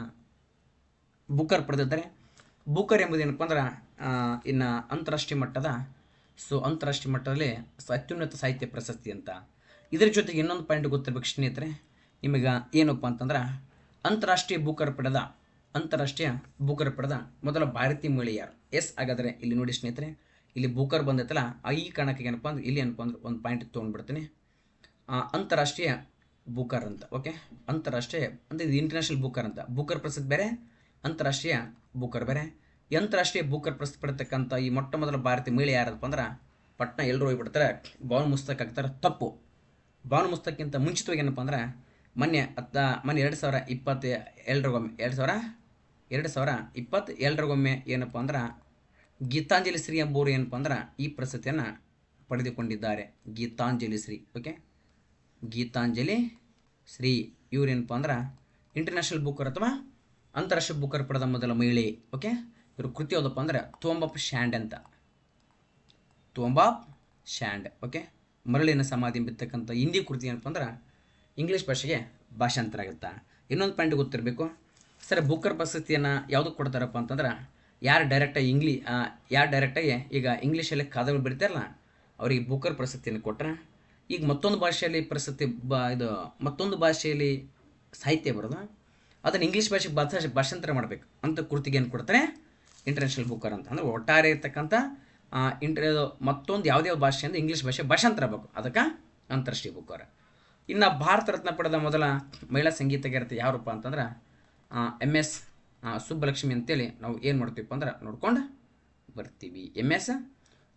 ಬೂಕರ್ ಪಡೆದಿದ್ದಾರೆ. ಬೂಕರ್ ಎಂಬುದು ಏನಪ್ಪ ಅಂದ್ರೆ ಇನ್ನು ಅಂತಾರಾಷ್ಟ್ರೀಯ ಮಟ್ಟದಲ್ಲಿ ಅತ್ಯುನ್ನತ ಸಾಹಿತ್ಯ ಪ್ರಶಸ್ತಿ ಅಂತ. ಇದರ ಜೊತೆಗೆ ಇನ್ನೊಂದು ಪಾಯಿಂಟ್ ಗೊತ್ತಿರಬೇಕು ಸ್ನೇಹಿತರೆ ನಿಮಗೆ, ಏನಪ್ಪ ಅಂತಂದ್ರೆ ಅಂತಾರಾಷ್ಟ್ರೀಯ ಬೂಕರ್ ಪಡೆದ ಮೊದಲ ಭಾರತೀಯ ಮಹಿಳೆ ಯಾರು? ಎಸ್. ಹಾಗಾದರೆ ಇಲ್ಲಿ ನೋಡಿ ಸ್ನೇಹಿತರೆ, ಇಲ್ಲಿ ಬೂಕರ್ ಬಂದೈತಲ್ಲ, ಈ ಕಾರಣಕ್ಕೆ ಏನಪ್ಪ ಅಂದ್ರೆ ಇಲ್ಲಿ ಏನಪ್ಪ ಅಂದ್ರೆ ಒಂದು ಪಾಯಿಂಟ್ ತೊಗೊಂಡ್ಬಿಡ್ತೀನಿ, ಅಂತಾರಾಷ್ಟ್ರೀಯ ಬೂಕರ್ ಅಂತ. ಓಕೆ. ಅಂತಾರಾಷ್ಟ್ರೀಯ ಅಂದರೆ ಇದು ಇಂಟರ್ನ್ಯಾಷನಲ್ ಬೂಕರ್ ಅಂತ. ಬೂಕರ್ ಪ್ರಶಸ್ತಿ ಬೇರೆ, ಅಂತಾರಾಷ್ಟ್ರೀಯ ಬೂಕರ್ ಬೇರೆ. ಈ ಅಂತಾರಾಷ್ಟ್ರೀಯ ಬೂಕರ್ ಪ್ರಶಸ್ತಿ ಪಡೆತಕ್ಕಂಥ ಈ ಮೊಟ್ಟ ಮೊದಲ ಭಾರತೀಯ ಮಹಿಳೆ ಯಾರಪ್ಪ ಅಂದ್ರೆ ಪಟ್ನ ಎಲ್ಲರೂ ಹೋಗ್ಬಿಡ್ತಾರೆ, ಬಾನು ಮುಸ್ತಕ್ ಆಗ್ತಾರೆ. ತಪ್ಪು. ಬಾನು ಮುಸ್ತಕ್ಕಿಂತ ಮುಂಚಿತವಾಗಿ ಏನಪ್ಪ ಅಂದ್ರೆ ಮೊನ್ನೆ 2022 ಏನಪ್ಪ ಅಂದ್ರೆ ಗೀತಾಂಜಲಿ ಶ್ರೀ ಎಂಬುವರು ಏನಪ್ಪ ಅಂದ್ರೆ ಈ ಪ್ರಶಸ್ತಿಯನ್ನು ಪಡೆದುಕೊಂಡಿದ್ದಾರೆ. ಗೀತಾಂಜಲಿ ಶ್ರೀ. ಓಕೆ. ಗೀತಾಂಜಲಿ ಶ್ರೀ ಇವ್ರೇನಪ್ಪ ಅಂದ್ರೆ ಇಂಟರ್ನ್ಯಾಷನಲ್ ಬೂಕರ್ ಅಥವಾ ಅಂತಾರಾಷ್ಟ್ರೀಯ ಬೂಕರ್ ಪಡೆದ ಮೊದಲ ಮಹಿಳೆ. ಓಕೆ. ಇವ್ರ ಕೃತಿ ಯಾವುದಪ್ಪ ಅಂದ್ರೆ ತೊಂಬ್ ಆಫ್ ಶ್ಯಾಂಡ್ ಅಂತ. ತೊಂಬ್ ಆಫ್ ಶ್ಯಾಂಡ್. ಓಕೆ. ಮರಳಿನ ಸಮಾಧಿ ಎಂಬಿರ್ತಕ್ಕಂಥ ಹಿಂದಿ ಕೃತಿ ಏನಪ್ಪ ಅಂದ್ರೆ ಇಂಗ್ಲೀಷ್ ಭಾಷೆಗೆ ಭಾಷಾಂತರ ಆಗುತ್ತೆ. ಇನ್ನೊಂದು ಪಾಯಿಂಟ್ ಗೊತ್ತಿರಬೇಕು ಸರ್, ಬೂಕರ್ ಪ್ರಶಸ್ತಿಯನ್ನು ಯಾವುದಕ್ಕೆ ಕೊಡ್ತಾರಪ್ಪ ಅಂತಂದ್ರೆ ಯಾರು ಡೈರೆಕ್ಟಾಗಿ ಈಗ ಇಂಗ್ಲೀಷಲ್ಲಿ ಕಾದಂಬರಿ ಬರೀತಾರಲ್ಲ ಅವ್ರಿಗೆ ಬೂಕರ್ ಪ್ರಶಸ್ತಿಯನ್ನು ಕೊಟ್ಟರೆ, ಈಗ ಮತ್ತೊಂದು ಭಾಷೆಯಲ್ಲಿ ಮತ್ತೊಂದು ಭಾಷೆಯಲ್ಲಿ ಸಾಹಿತ್ಯ ಬರೋದು ಅದನ್ನು ಇಂಗ್ಲೀಷ್ ಭಾಷೆಗೆ ಭಾಷಾಂತರ ಮಾಡಬೇಕು ಅಂತ ಕೃತಿಗೆ ಏನು ಕೊಡ್ತಾರೆ? ಇಂಟರ್ನ್ಯಾಷನಲ್ ಬೂಕರ್ ಅಂತ. ಅಂದರೆ ಒಟ್ಟಾರೆ ಇರ್ತಕ್ಕಂಥ ಮತ್ತೊಂದು ಯಾವುದೇ ಭಾಷೆಯಿಂದ ಇಂಗ್ಲೀಷ್ ಭಾಷೆ ಭಾಷಾಂತರ ಆಗಬೇಕು, ಅದಕ್ಕೆ ಅಂತಾರಾಷ್ಟ್ರೀಯ ಬೂಕರ್. ಇನ್ನು ಭಾರತ ರತ್ನ ಪಡೆದ ಮೊದಲ ಮಹಿಳಾ ಸಂಗೀತಗಾರ್ತಿ ಯಾರಪ್ಪ ಅಂತಂದ್ರೆ MS ಸುಬ್ಬಲಕ್ಷ್ಮಿ ಅಂತೇಳಿ ನಾವು ಏನು ಮಾಡ್ತೀವಪ್ಪ ಅಂದ್ರೆ ನೋಡ್ಕೊಂಡು ಬರ್ತೀವಿ. MS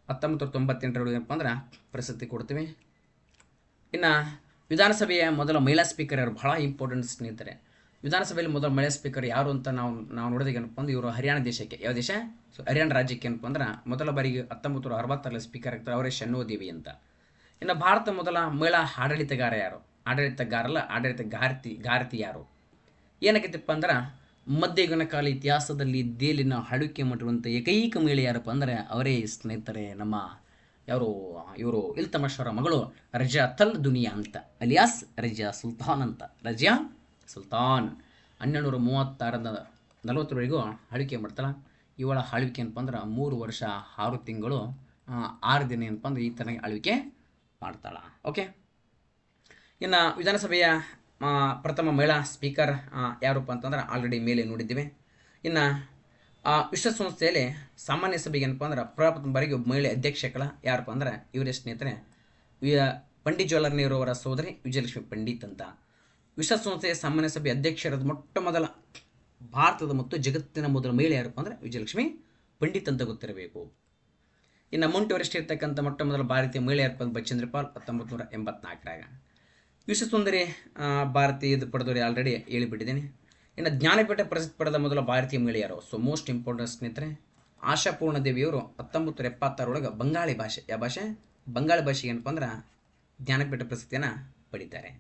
1998 ಏನಪ್ಪ ಅಂದ್ರೆ ಪ್ರಶಸ್ತಿ ಕೊಡ್ತೀವಿ. ಇನ್ನು ವಿಧಾನಸಭೆಯ ಮೊದಲ ಮಹಿಳಾ ಸ್ಪೀಕರ್ ಯಾರು, ಬಹಳ ಇಂಪಾರ್ಟೆಂಟ್ ಸ್ನೇಹಿತರೆ. ವಿಧಾನಸಭೆಯಲ್ಲಿ ಮೊದಲ ಮಹಿಳಾ ಸ್ಪೀಕರ್ ಯಾರು ಅಂತ ನಾವು ನೋಡಿದಾಗ ಏನಪ್ಪ ಅಂದ್ರೆ ಇವರು ಹರಿಯಾಣ ದೇಶಕ್ಕೆ, ಯಾವ ದೇಶ? ಸೊ ಹರಿಯಾಣ ರಾಜ್ಯಕ್ಕೆ ಏನಪ್ಪ ಅಂದ್ರೆ ಮೊದಲ ಬಾರಿಗೆ 1960ರಲ್ಲಿ ಸ್ಪೀಕರ್ ಆಗ್ತಾರೆ, ಅವರೇ ಶಣ್ಣು ದೇವಿ ಅಂತ. ಇನ್ನು ಭಾರತ ಮೊದಲ ಮಹಿಳಾ ಆಡಳಿತಗಾರ ಯಾರು? ಆಡಳಿತಗಾರತಿ ಯಾರು? ಏನಕ್ಕೈತಪ್ಪ ಅಂದ್ರೆ ಮಧ್ಯಯುಗನ ಕಾಲ ಇತಿಹಾಸದಲ್ಲಿ ದೇಲಿನ ಆಳ್ವಿಕೆ ಮಾಡಿರುವಂಥ ಏಕೈಕ ಮಹಿಳೆ ಯಾರಪ್ಪ ಅಂದರೆ ಅವರೇ ಸ್ನೇಹಿತರೆ ನಮ್ಮ ಇವರು ಇಲ್ತಮಶ್ ಅವರ ಮಗಳು ರಜಿಯಾ ತಲ್ ದುನಿಯಾ ಅಂತ, ಅಲಿಯಾಸ್ ರಜಿಯಾ ಸುಲ್ತಾನ್ ಅಂತ. ರಜಿಯಾ ಸುಲ್ತಾನ್ 1236ರಿಂದ 40ವರೆಗೂ ಆಳ್ವಿಕೆ ಮಾಡ್ತಾಳೆ. ಇವಳ ಆಳ್ವಿಕೆ ಏನಪ್ಪ ಅಂದ್ರೆ 3 ವರ್ಷ 6 ತಿಂಗಳು 6 ದಿನ ಏನಪ್ಪ ಅಂದ್ರೆ ಈ ಥರ ಆಳ್ವಿಕೆ ಮಾಡ್ತಾಳೆ. ಓಕೆ, ಇನ್ನು ವಿಧಾನಸಭೆಯ ಪ್ರಥಮ ಮಹಿಳಾ ಸ್ಪೀಕರ್ ಯಾರಪ್ಪ ಅಂತಂದ್ರೆ ಆಲ್ರೆಡಿ ಮೇಲೆ ನೋಡಿದ್ದೀವಿ. ಇನ್ನು ವಿಶ್ವಸಂಸ್ಥೆಯಲ್ಲಿ ಸಾಮಾನ್ಯ ಸಭೆಗೆ ಏನಪ್ಪ ಅಂದ್ರೆ ಪ್ರಥಮ ಬಾರಿಗೆ ಮಹಿಳೆ ಅಧ್ಯಕ್ಷಗಳ ಯಾರಪ್ಪ ಅಂದ್ರೆ ಇವರೇ ಸ್ನೇಹಿತರೆ ಪಂಡಿತ್ ಜವಾಹರ್ಲಾಲ್ ನೆಹರು ಅವರ ಸೋದರಿ ವಿಜಯಲಕ್ಷ್ಮಿ ಪಂಡಿತ್ ಅಂತ. ವಿಶ್ವಸಂಸ್ಥೆಯ ಸಾಮಾನ್ಯ ಸಭೆ ಅಧ್ಯಕ್ಷರಾದ ಮೊಟ್ಟ ಮೊದಲ ಭಾರತದ ಮತ್ತು ಜಗತ್ತಿನ ಮೊದಲ ಮಹಿಳೆ ಯಾರಪ್ಪ ಅಂದರೆ ವಿಜಯಲಕ್ಷ್ಮಿ ಪಂಡಿತ್ ಅಂತ ಗೊತ್ತಿರಬೇಕು. ಇನ್ನು ಮೌಂಟ್ ಎವರೆಸ್ಟ್ ಇರ್ತಕ್ಕಂಥ ಮೊಟ್ಟ ಮೊದಲ ಭಾರತೀಯ ಮಹಿಳೆ ಯಾರಪ್ಪ ಬಚೇಂದ್ರ ಪಾಲ್ 1984ರಾಗ. ವಿಶ್ವಸುಂದರಿ ಭಾರತೀಯದ ಪಡೆದವರು ಆಲ್ರೆಡಿ ಹೇಳಿಬಿಟ್ಟಿದ್ದೀನಿ. ಇನ್ನು ಜ್ಞಾನಪೀಠ ಪ್ರಶಸ್ತಿ ಪಡೆದ ಮೊದಲ ಭಾರತೀಯ ಮಹಿಳೆ ಯಾರು? ಸೊ ಮೋಸ್ಟ್ ಇಂಪಾರ್ಟೆಂಟ್ ಸ್ನೇಹಿತರೆ ಆಶಾಪೂರ್ಣ ದೇವಿಯವರು 1976 ಬಂಗಾಳಿ ಭಾಷೆ, ಯಾವ ಭಾಷೆ? ಬಂಗಾಳಿ ಭಾಷೆಗೆ ಏನಪ್ಪ ಅಂದ್ರೆ ಜ್ಞಾನಪೀಠ ಪ್ರಶಸ್ತಿಯನ್ನು ಪಡಿತಾರೆ.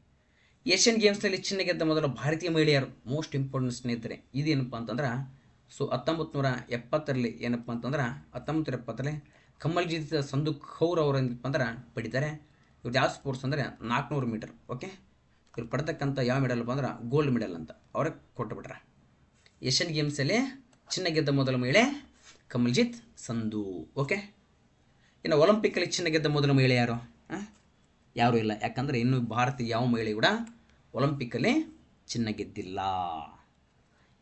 ಏಷ್ಯನ್ ಗೇಮ್ಸ್ನಲ್ಲಿ ಚಿನ್ನ ಗೆದ್ದ ಮೊದಲ ಭಾರತೀಯ ಮಹಿಳೆಯರು? ಮೋಸ್ಟ್ ಇಂಪಾರ್ಟೆಂಟ್ ಸ್ನೇಹಿತರೆ ಇದೇನಪ್ಪ ಅಂತಂದ್ರೆ ಸೊ 1970ರಲ್ಲಿ ಏನಪ್ಪ ಅಂತಂದ್ರೆ 1970ರಲ್ಲಿ ಕಮಲ್ಜಿತ್ ಸಂಧು ಕೌರ್ ಅವರು ಏನಪ್ಪ ಅಂದ್ರೆ ಪಡಿತಾರೆ. ಇವ್ರು ಯಾವ ಸ್ಪೋರ್ಟ್ಸ್ ಅಂದರೆ 400 ಮೀಟರ್. ಓಕೆ, ಇವ್ರು ಪಡೆತಕ್ಕಂಥ ಯಾವ ಮೆಡಲ್ ಬಂದ್ರೆ ಗೋಲ್ಡ್ ಮೆಡಲ್ ಅಂತ ಅವ್ರಿಗೆ ಕೊಟ್ಟುಬಿಟ್ರೆ. ಏಷ್ಯನ್ ಗೇಮ್ಸಲ್ಲಿ ಚಿನ್ನ ಗೆದ್ದ ಮೊದಲ ಮಹಿಳೆ ಕಮಲ್ಜಿತ್ ಸಂಧು. ಓಕೆ, ಇನ್ನು ಒಲಿಂಪಿಕ್ಕಲ್ಲಿ ಚಿನ್ನ ಗೆದ್ದ ಮೊದಲ ಮಹಿಳೆ ಯಾರು? ಯಾರೂ ಇಲ್ಲ, ಯಾಕಂದರೆ ಇನ್ನು ಭಾರತೀಯ ಯಾವ ಮಹಿಳೆ ಕೂಡ ಒಲಿಂಪಿಕ್ಕಲ್ಲಿ ಚಿನ್ನ ಗೆದ್ದಿಲ್ಲ.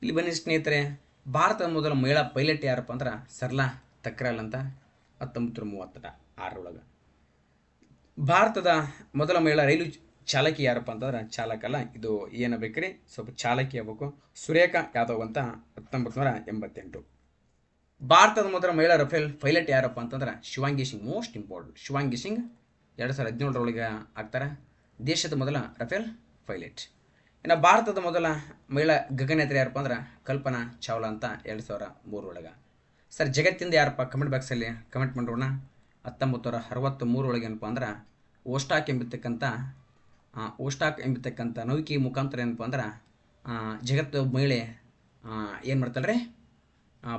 ಇಲ್ಲಿ ಬನ್ನಿ ಸ್ನೇಹಿತರೆ, ಭಾರತದ ಮೊದಲ ಮಹಿಳಾ ಪೈಲಟ್ ಯಾರಪ್ಪ ಅಂದ್ರೆ ಸರ್ಲಾ ತಕ್ರಾಲ್ ಅಂತ 1936 ಭಾರತದ ಮೊದಲ ಮಹಿಳಾ ರೈಲು ಚಾಲಕಿ ಯಾರಪ್ಪ ಅಂತಂದ್ರೆ ಚಾಲಕಲ್ಲ, ಇದು ಏನು ಬೇಕ್ರಿ ಸ್ವಲ್ಪ ಚಾಲಕಿ ಆಗ್ಬೇಕು, ಸುರೇಖಾ ಯಾದವ್ ಅಂತ 1988. ಭಾರತದ ಮೊದಲ ಮಹಿಳಾ ರಫೇಲ್ ಪೈಲಟ್ ಯಾರಪ್ಪ ಅಂತಂದ್ರೆ ಶಿವಾಂಗಿ ಸಿಂಗ್. ಮೋಸ್ಟ್ ಇಂಪಾರ್ಟೆಂಟ್, ಶಿವಾಂಗಿ ಸಿಂಗ್ 2017 ಆಗ್ತಾರೆ ದೇಶದ ಮೊದಲ ರಫೇಲ್ ಪೈಲಟ್. ಇನ್ನು ಭಾರತದ ಮೊದಲ ಮಹಿಳಾ ಗಗನಯಾತ್ರಿ ಯಾರಪ್ಪ ಅಂದ್ರೆ ಕಲ್ಪನಾ ಚಾವ್ಲಾ ಅಂತ 2003 ಸರ್ ಜಗತ್ತಿಂದ ಯಾರಪ್ಪ? ಕಮೆಂಟ್ ಬಾಕ್ಸಲ್ಲಿ ಕಮೆಂಟ್ ಮಾಡೋಣ. 1963 ಏನಪ್ಪ ಅಂದ್ರೆ ಓಸ್ಟಾಕ್ ಎಂಬತಕ್ಕಂಥ ನೌಕೆ ಮುಖಾಂತರ ಏನಪ್ಪ ಅಂದ್ರೆ ಜಗತ್ತು ಮಹಿಳೆ ಏನು ಮಾಡ್ತಾಳೆ ರೀ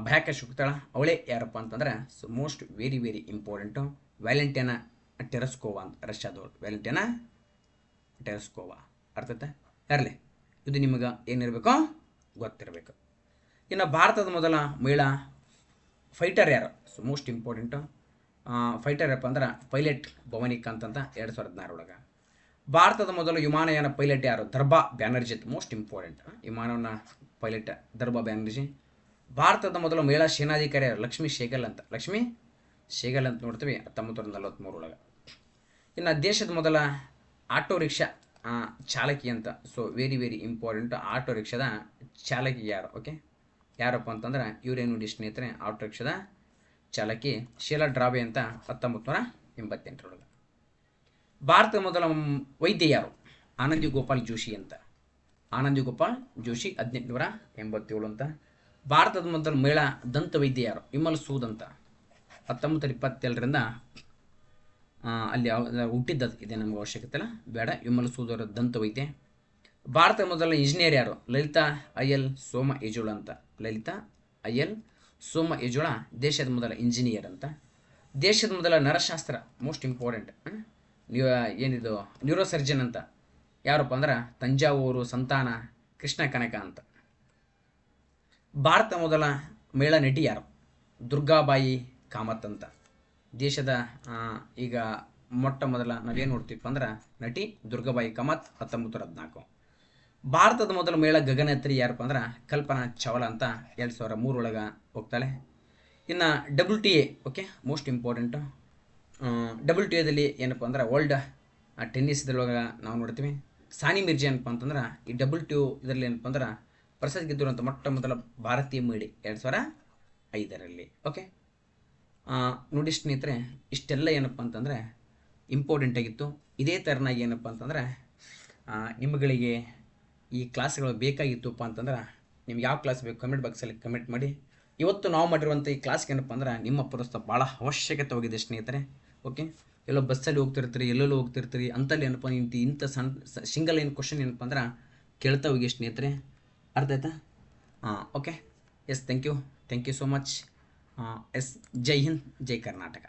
ಬಾಹ್ಯಾಕಾಶ ಹೋಗ್ತಾಳೆ. ಅವಳೇ ಯಾರಪ್ಪ ಅಂತಂದ್ರೆ so most very very important Valentina Tereshkova ಅಂತ, ರಷ್ಯಾದವ್ರು ವ್ಯಾಲೆಂಟಿನಾ ಟೆರೆಸ್ಕೋವಾ. ಅರ್ಥತೆ ಯಾರಲಿ ಇದು ನಿಮಗೆ ಏನಿರಬೇಕು ಗೊತ್ತಿರಬೇಕು. ಇನ್ನು ಭಾರತದ ಮೊದಲ ಮಹಿಳಾ ಫೈಟರ್ ಯಾರು? ಸೊ ಮೋಸ್ಟ್ ಇಂಪಾರ್ಟೆಂಟು ಫೈಟರ್ ಯಾರಪ್ಪ ಅಂದ್ರೆ ಪೈಲಟ್ ಭವನಿಕಾ ಅಂತ 2016. ಭಾರತದ ಮೊದಲು ವಿಮಾನಯಾನ ಪೈಲಟ್ ಯಾರು? ದರ್ಬಾ ಬ್ಯಾನರ್ಜಿ. ಮೋಸ್ಟ್ ಇಂಪಾರ್ಟೆಂಟ್ ವಿಮಾನವನ್ನ ಪೈಲಟ್ ದರ್ಬಾ ಬ್ಯಾನರ್ಜಿ. ಭಾರತದ ಮೊದಲ ಮಹಿಳಾ ಸೇನಾಧಿಕಾರಿ ಯಾರು? ಲಕ್ಷ್ಮೀ ಶೇಗಲ್ ಅಂತ ನೋಡ್ತೀವಿ 1943. ಇನ್ನು ದೇಶದ ಮೊದಲ ಆಟೋ ರಿಕ್ಷಾ ಚಾಲಕಿ ಅಂತ, so very very important auto ರಿಕ್ಷಾದ ಚಾಲಕಿ ಯಾರು? ಓಕೆ, ಯಾರಪ್ಪ ಅಂತಂದ್ರೆ ಇವರೇನು ನೋಡಿ ಸ್ನೇಹಿತರೆ ಆಟೋ ರಿಕ್ಷಾದ ಚಾಲಕಿ ಶೀಲಾ ಡ್ರಾಬೆ ಅಂತ 1988. ಭಾರತದ ಮೊದಲ ವೈದ್ಯ ಯಾರು? ಆನಂದಿ ಗೋಪಾಲ್ ಜೋಶಿ ಅಂತ, 1887 ಅಂತ. ಭಾರತದ ಮೊದಲ ಮಹಿಳಾ ದಂತ ವೈದ್ಯ ಯಾರು? ವಿಮಲ್ ಸೂದ್ ಅಂತ 1927 ಅಲ್ಲಿ ಹುಟ್ಟಿದ್ದದು ಇದೆ, ನಮ್ಗೆ ಅವಶ್ಯಕತೆ ಇಲ್ಲ ಬೇಡ. ವಿಮಲ್ ಸೂದ್ ಅವರ ದಂತ ವೈದ್ಯ. ಭಾರತದ ಮೊದಲ ಇಂಜಿನಿಯರ್ ಯಾರು? ಲಲಿತಾ ಅಯ್ಯಲ್ ಸೋಮ ಯಜುಳ ಅಂತ, ಲಲಿತಾ ಅಯ್ಯಲ್ ಸೋಮ ಯಜುಳ ದೇಶದ ಮೊದಲ ಇಂಜಿನಿಯರ್ ಅಂತ. ದೇಶದ ಮೊದಲ ನರಶಾಸ್ತ್ರ ಮೋಸ್ಟ್ ಇಂಪಾರ್ಟೆಂಟ್ ಏನಿದು ನ್ಯೂರೋಸರ್ಜನ್ ಅಂತ ಯಾರಪ್ಪ ಅಂದ್ರೆ ತಂಜಾವೂರು ಸಂತಾನ ಕೃಷ್ಣ ಕನಕ ಅಂತ. ಭಾರತ ಮೊದಲ ಮಹಿಳಾ ನಟಿ ಯಾರು? ದುರ್ಗಾಬಾಯಿ ಕಾಮತ್ ಅಂತ. ದೇಶದ ಈಗ ಮೊಟ್ಟ ಮೊದಲ ನಾವೇನು ನೋಡ್ತೀವಿ ಅಂದ್ರೆ ನಟಿ ದುರ್ಗಾಬಾಯಿ ಕಾಮತ್ 1914. ಭಾರತದ ಮೊದಲ ಮಹಿಳಾ ಗಗನಯಾತ್ರಿ ಯಾರಪ್ಪ ಅಂದ್ರೆ ಕಲ್ಪನಾ ಚಾವ್ಲಾ ಅಂತ 2003 ಹೋಗ್ತಾಳೆ. ಇನ್ನು WTA okay most important WTA ಏನಪ್ಪ ಅಂದ್ರೆ ವರ್ಲ್ಡ್ ಟೆನ್ನಿಸ್ದೊಳಗೆ ನಾವು ನೋಡ್ತೀವಿ. ಸಾನಿ ಮಿರ್ಜಾ ಏನಪ್ಪ ಅಂತಂದ್ರೆ ಈ WTO ಇದರಲ್ಲಿ ಏನಪ್ಪ ಅಂದ್ರೆ ಪ್ರಶಸ್ತಿ ಗೆದ್ದಿರುವಂಥ ಮೊಟ್ಟ ಮೊದಲ ಭಾರತೀಯ ಮಹಿಳೆ 2005. ಓಕೆ, ನೋಡಿ ಸ್ನೇಹಿತರೆ ಇಷ್ಟೆಲ್ಲ ಏನಪ್ಪ ಅಂತಂದರೆ ಇಂಪಾರ್ಟೆಂಟ್ ಆಗಿತ್ತು. ಇದೇ ಥರನಾಗಿ ಏನಪ್ಪ ಅಂತಂದರೆ ನಿಮ್ಮಗಳಿಗೆ ಈ ಕ್ಲಾಸ್ಗಳು ಬೇಕಾಗಿತ್ತಪ್ಪ ಅಂತಂದ್ರೆ ನಿಮ್ಗೆ ಯಾವ ಕ್ಲಾಸ್ ಬೇಕು ಕಮೆಂಟ್ ಬಾಕ್ಸಲ್ಲಿ ಕಮೆಂಟ್ ಮಾಡಿ. ಇವತ್ತು ನಾವು ಮಾಡಿರುವಂಥ ಈ ಕ್ಲಾಸ್ಗೆ ಏನಪ್ಪ ಅಂದ್ರೆ ನಿಮ್ಮ ಪ್ರೋತ್ಸಾಹ ಭಾಳ ಅವಶ್ಯಕತೆ ಹೋಗಿದೆ ಸ್ನೇಹಿತರೆ. ಓಕೆ, ಎಲ್ಲೋ ಬಸ್ಸಲ್ಲಿ ಹೋಗ್ತಿರ್ತೀರಿ, ಎಲ್ಲೆಲ್ಲೋ ಹೋಗ್ತಿರ್ತೀರಿ, ಅಂತಲ್ಲಿ ಏನಪ್ಪ ಇಂಥ ಸಣ್ಣ ಸಿಂಗಲ್ ಏನು ಕ್ವಶನ್ ಏನಪ್ಪ ಅಂದ್ರೆ ಕೇಳ್ತಾ ಹೋಗಿ ಸ್ನೇಹಿತರೆ. ಅರ್ಥ ಆಯ್ತಾ? Okay, yes, thank you so much. Yes, ಜೈ ಹಿಂದ್, ಜೈ ಕರ್ನಾಟಕ.